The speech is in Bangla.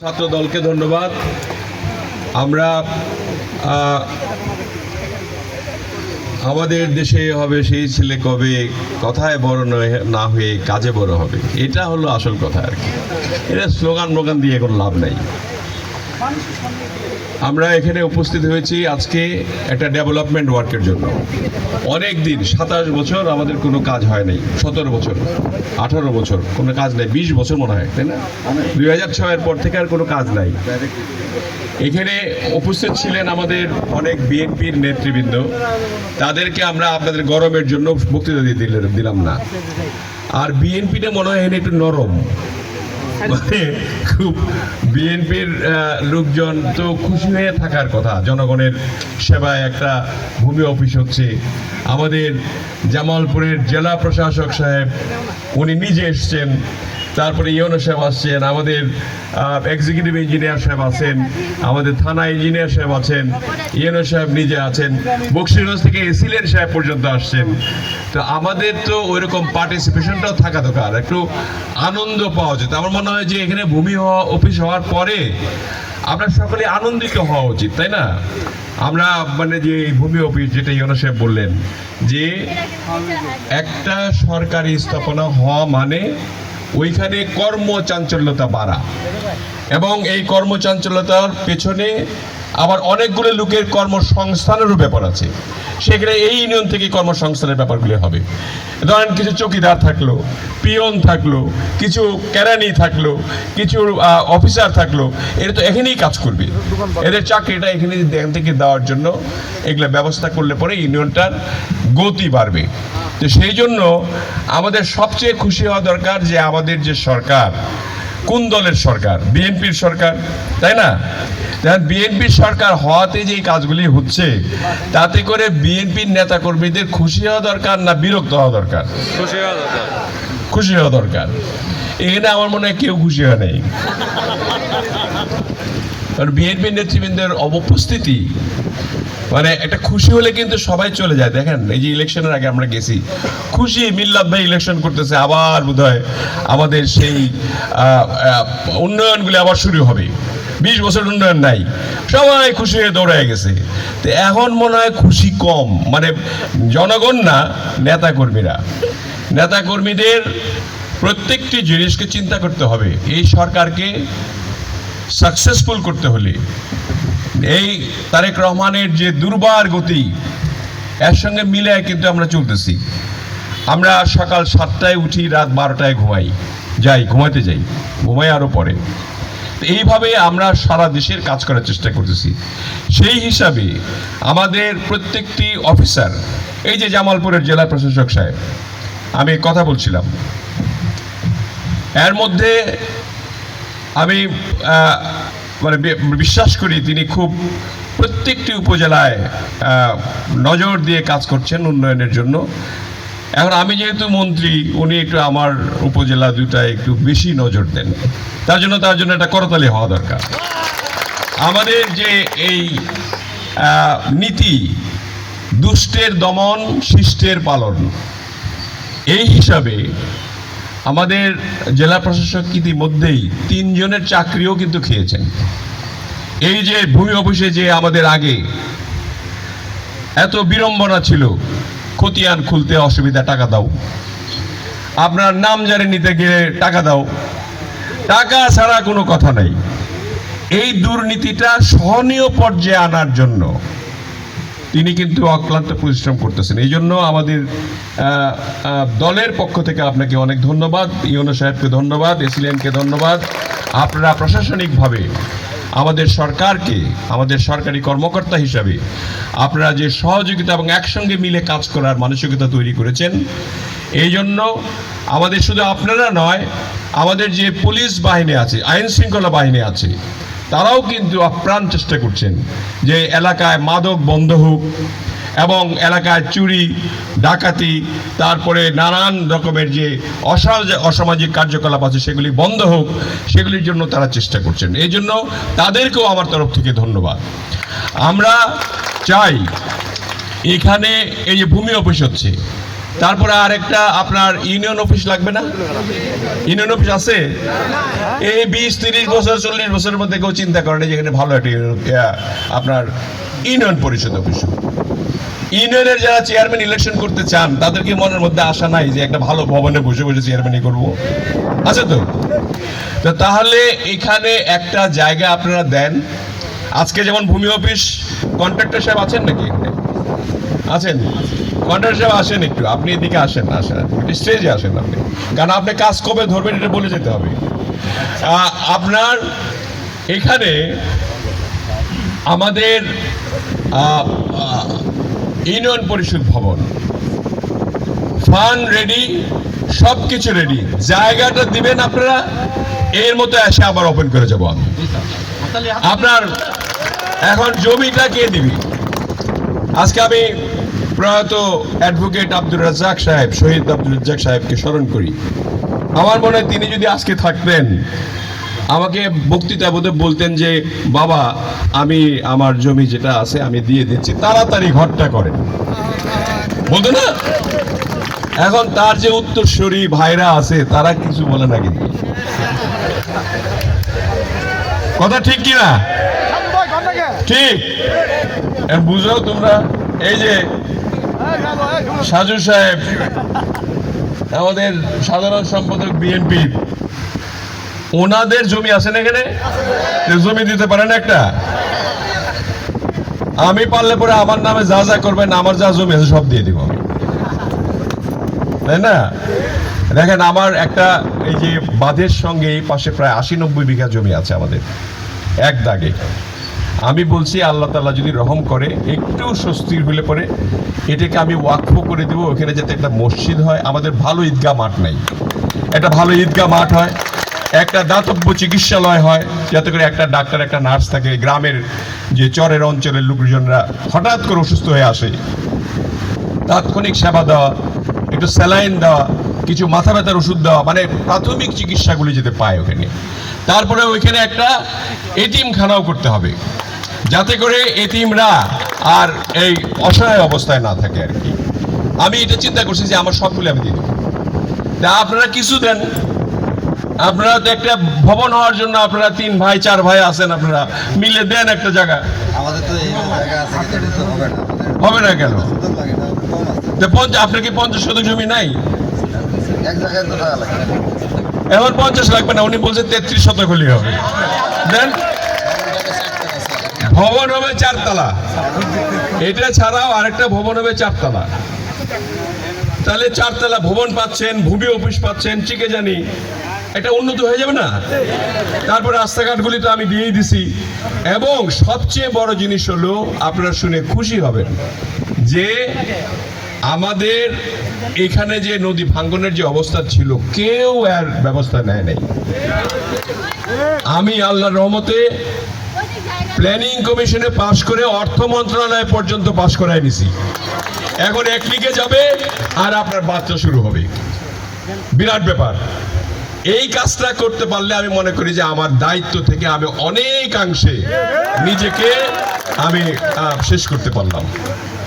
ছাত্র দলকে ধন্যবাদ। আমরা আমাদের দেশে হবে সেই ছেলে কবে, কথায় বড় না হয়ে কাজে বড় হবে, এটা হলো আসল কথা আর কি। এটা স্লোগান দিয়ে কোনো লাভ নাই। আমরা এখানে উপস্থিত হয়েছি আজকে একটা ডেভেলপমেন্ট ওয়ার্কের জন্য। অনেক দিন 27 বছর আমাদের কোনো কাজ হয় নাই, 17 বছর 18 বছর কোনো কাজ নেই, 20 বছর মনে হয়, তাই না? 2006-এর পর থেকে আর কোনো কাজ নাই। এখানে উপস্থিত ছিলেন আমাদের অনেক বিএনপির নেতৃবৃন্দ, তাদেরকে আমরা আপনাদের গরমের জন্য বক্তৃতা দিলাম না। আর বিএনপিটা মনে হয় এখানে একটু নরম, মানে খুব বিএনপির লোকজন তো খুশি হয়ে থাকার কথা। জনগণের সেবায় একটা ভূমি অফিস হচ্ছে। আমাদের জামালপুরের জেলা প্রশাসক সাহেব উনি নিজে এসছেন, তারপরে ইউনো সাহেব আসছেন, আমাদের এক্সিকিউটিভ ইঞ্জিনিয়ার সাহেব আছেন, আমাদের থানা ইঞ্জিনিয়ার সাহেব আছেন, ইউনো সাহেব নিজে আছেন, বক্সিগঞ্জ থেকে এসিলেন সাহেব পর্যন্ত আসছেন। তো আমাদের তো ওইরকম পার্টিসিপেশনটাও থাকা দরকার, একটু আনন্দ পাওয়া যেত। আমার মনে হয় যে এখানে ভূমি অফিস হওয়ার পরে আমরা সকলে আনন্দিত হওয়া উচিত, তাই না? আমরা মানে যে ভূমি অফিস, যেটা ইউনো সাহেব বললেন যে একটা সরকারি স্থাপনা হওয়া মানে ওইখানে কর্মচাঞ্চল্যতা বাড়া, এবং এই কর্মচাঞ্চল্যতার পেছনে আবার অনেকগুলো লোকের কর্মসংস্থানেরও ব্যাপার আছে। সেখানে এই ইউনিয়ন থেকে কর্মসংস্থানের ব্যাপারগুলো হবে। ধরেন কিছু চৌকিদার থাকলো, পিয়ন থাকলো, কিছু কেরানি থাকলো, কিছু অফিসার থাকলো, এরা তো এখানেই কাজ করবে, এদের চাকরিটা এখানে থেকে দেওয়ার জন্য এগুলো ব্যবস্থা করলে পরে ইউনিয়নটার গতি বাড়বে। তো সেই জন্য আমাদের সবচেয়ে খুশি হওয়া দরকার যে আমাদের যে সরকার, কোন দলের সরকার? বিএনপির সরকার, তাই না? বিএনপির সরকার হওয়াতে যে কাজগুলি হচ্ছে, তাতে করে বিএনপির নেতাকর্মীদের খুশি হওয়া দরকার না বিরক্ত হওয়া দরকার? খুশি হওয়া দরকার। এখানে আমার মনে হয় কেউ খুশি হয় নাই, কারণ বিএনপির নেতৃবৃন্দের অনুপস্থিতি মানে একটা খুশি হলে কিন্তু সবাই চলে যায়। দেখেন এই যে ইলেকশনের আগে আমরা গেছি, খুশি মিল্লাত ভাই ইলেকশন করতেছে, আবার বোধহয় আমাদের সেই উন্নয়নগুলি আবার শুরু হবে। 20 বছর উন্নয়ন নাই, সবাই খুশি হয়ে দৌড়ায় গেছে। তো এখন মনে হয় খুশি কম, মানে জনগণ না, নেতাকর্মীদের প্রত্যেকটি জিনিসকে চিন্তা করতে হবে। এই সরকারকে সাকসেসফুল করতে হলে এই তারেক রহমানের যে দুর্বার গতি, এর সঙ্গে মিলে কিন্তু আমরা চলতেছি। আমরা সকাল 7টায় উঠি, রাত 12টায় ঘুমাতে যাই, ঘুমাই আরো পরে। এইভাবে আমরা সারা দেশের কাজ করার চেষ্টা করতেছি। সেই হিসাবে আমাদের প্রত্যেকটি অফিসার, এই যে জামালপুরের জেলা প্রশাসক সাহেব, আমি কথা বলছিলাম, এর মধ্যে আমি মানে বিশ্বাস করি তিনি খুব প্রত্যেকটি উপজেলায় নজর দিয়ে কাজ করছেন উন্নয়নের জন্য। এখন আমি যেহেতু মন্ত্রী, উনি একটু আমার উপজেলা দুটায় একটু বেশি নজর দেন, তার জন্য একটা করতালি হওয়া দরকার। আমাদের যে এই নীতি, দুষ্টের দমন শিষ্টের পালন, এই হিসাবে আমাদের জেলা প্রশাসক ইতিমধ্যেই 3 জনের চাকরিও কিন্তু খেয়েছেন। এই যে ভূমি অফিসে যে আমাদের আগে এত বিড়ম্বনা ছিল, খতিয়ান খুলতে অসুবিধা, টাকা দাও, আপনার নাম জারি নিতে গিয়ে টাকা দাও, টাকা ছাড়া কোনো কথা নাই। এই দুর্নীতিটা সহনীয় পর্যায়ে আনার জন্য তিনি কিন্তু অক্লান্ত পরিশ্রম করতেছেন। এই জন্য আমাদের দলের পক্ষ থেকে আপনাকে অনেক ধন্যবাদ, ইউনো সাহেবকে ধন্যবাদ, এসিলেনকে ধন্যবাদ। আপনারা প্রশাসনিকভাবে আমাদের সরকারকে, আমাদের সরকারি কর্মকর্তা হিসাবে আপনারা যে সহযোগিতা এবং একসঙ্গে মিলে কাজ করার মানসিকতা তৈরি করেছেন, এই জন্য আমাদের শুধু আপনারা নয়, আমাদের যে পুলিশ বাহিনী আছে, আইন শৃঙ্খলা বাহিনী আছে, তারাও কিন্তু আপ্রাণ চেষ্টা করছেন যে এলাকায় মাদক বন্ধ হোক, এবং এলাকায় চুরি ডাকাতি, তারপরে নানান রকমের যে অসামাজিক কার্যকলাপ আছে সেগুলি বন্ধ হোক, সেগুলির জন্য তারা চেষ্টা করছেন। এই জন্য তাদেরকেও আমার তরফ থেকে ধন্যবাদ। আমরা চাই এখানে এই যে ভূমি অফিস হচ্ছে, তারপরে আরেকটা আপনার ইউনিয়ন অফিস লাগবে না? ইউনিয়ন অফিস আছে? এই 20-30 বছর 40 বছরের মধ্যে কেউ চিন্তা করে না যেখানে ভালো একটা আপনার ইউনিয়ন পরিষদ অফিস। ইউনিয়নের যারা চেয়ারম্যান ইলেকশন করতে চান তাদের কি মনের মধ্যে আশা নাই যে একটা ভালো ভবনে বসে বসে চেয়ারম্যানই করবো? আছে তো? তাহলে এখানে একটা জায়গা আপনারা দেন। আজকে যেমন ভূমি অফিস কন্ট্রাক্টর সাহেব আছেন নাকি এখানে? আছেন? কন্ট্রাক্টর সাহেব আসেন একটু, আপনি এদিকে আসেন, স্টেজে আসেন আপনি, কারণ আপনি কাজ কবে ধরবেন এটা বলে যেতে হবে। আপনার এখানে আমাদের ইউনিয়ন পরিষদ ভবন ফান্ড রেডি, সবকিছু রেডি, জায়গাটা দিবেন আপনারা, এর মতো এসে আবার ওপেন করে যাব আমি। আপনার এখন জমিটা কে দিবি? আজকে আমি প্রয়াত অ্যাডভোকেট আব্দুর রাজ্জাক সাহেব, শহীদ আব্দুর রাজ্জাক সাহেবকে স্মরণ করি। আমার মনে হয় তিনি যদি আজকে থাকতেন আমাকে বক্তৃতা বোধে বলতেন যে বাবা আমি আমার জমি যেটা আছে আমি দিয়ে দিচ্ছি, তাড়াতাড়ি ঘরটা করেন, বলতো না? এখন তার যে উত্তরসূরি ভাইরা আছে তারা কিছু বলে না, কিন্তু কথা ঠিক কিনা? ঠিক বুঝাও তোমরা। এই যে সাজু সাহেব আমাদের সাধারণ সম্পাদক বিএনপির, ওনাদের জমি আছে না এখানে? জমি দিতে পারেন একটা? আমি পারলে পরে আমার নামে যা যা করবেন, আমার যা জমি আছে সব দিয়ে দিব আমি, তাই না? দেখেন আমার একটা এই যে বাঁধের সঙ্গে এই পাশে প্রায় 80-90 বিঘা জমি আছে আমাদের এক দাগে। আমি বলছি আল্লাহ তাআলা যদি রহম করে একটু স্বস্তির হলে পরে এটাকে আমি ওয়াকফ করে দেবো, ওখানে যাতে একটা মসজিদ হয়, আমাদের ভালো ঈদগাহ মাঠ নাই, একটা ভালো ঈদগাহ মাঠ হয়, একটা দাতব্য চিকিৎসালয় হয়, যাতে করে একটা ডাক্তার একটা নার্স থাকে, গ্রামের যে চরের অঞ্চলের লোকজনরা হঠাৎ করে অসুস্থ হয়ে আসে তাৎক্ষণিক সেবা দেওয়া, একটু স্যালাইন দেওয়া, কিছু মাথা ব্যথার ওষুধ দেওয়া, মানে প্রাথমিক চিকিৎসাগুলি যেতে পায় ওখানে। তারপরে ওইখানে একটা এতিমখানাও করতে হবে, যাতে করে এতিমরা আর এই অসহায় অবস্থায় না থাকে আর কি। আমি এটা চিন্তা করছি যে আমার সবগুলো আমি দিয়ে দেবো। তা আপনারা কিছু দেন, আপনারা তো একটা ভবন হওয়ার জন্য আপনারা 3 ভাই 4 ভাই আছেন, আপনারা মিলে দেন একটা জায়গা। আমাদের তো এই জায়গা আছে, কিন্তু এটা হবে না। হবে না কেন? সুন্দর লাগে না, কম আছে। আপনার কি 50 শতক জমি নাই? এক জায়গায় তো টাকা লাগে। এখন 50 লাগবে না, উনি বলছে 33 শতক হলেই হবে। দেন, ভবন হবে 4 তলা, এটা ছাড়াও আরেকটা ভবন হবে 4 তলা। তাহলে 4 তলা ভবন পাচ্ছেন, ভূমি অফিস পাচ্ছেন, চিকে জানি এটা উন্নত হয়ে যাবে না? তারপর রাস্তাঘাটগুলি তো আমি দিয়েই দিছি। এবং সবচেয়ে বড় জিনিস হলো, আপনারা শুনে খুশি হবেন যে আমাদের এখানে যে নদী ভাঙ্গনের যে অবস্থা ছিল, কেউ এর ব্যবস্থা নেয় নাই। আমি আল্লাহর রহমতে প্ল্যানিং কমিশনে পাশ করে অর্থ মন্ত্রণালয় পর্যন্ত পাশ করাই নিছি। এখন একদিকে যাবে আর আপনার বাচ্চা শুরু হবে, বিরাট ব্যাপার। এই কাজটা করতে পারলে আমি মনে করি যে আমার দায়িত্ব থেকে আমি অনেকাংশে নিজেকে আমি শেষ করতে পারলাম।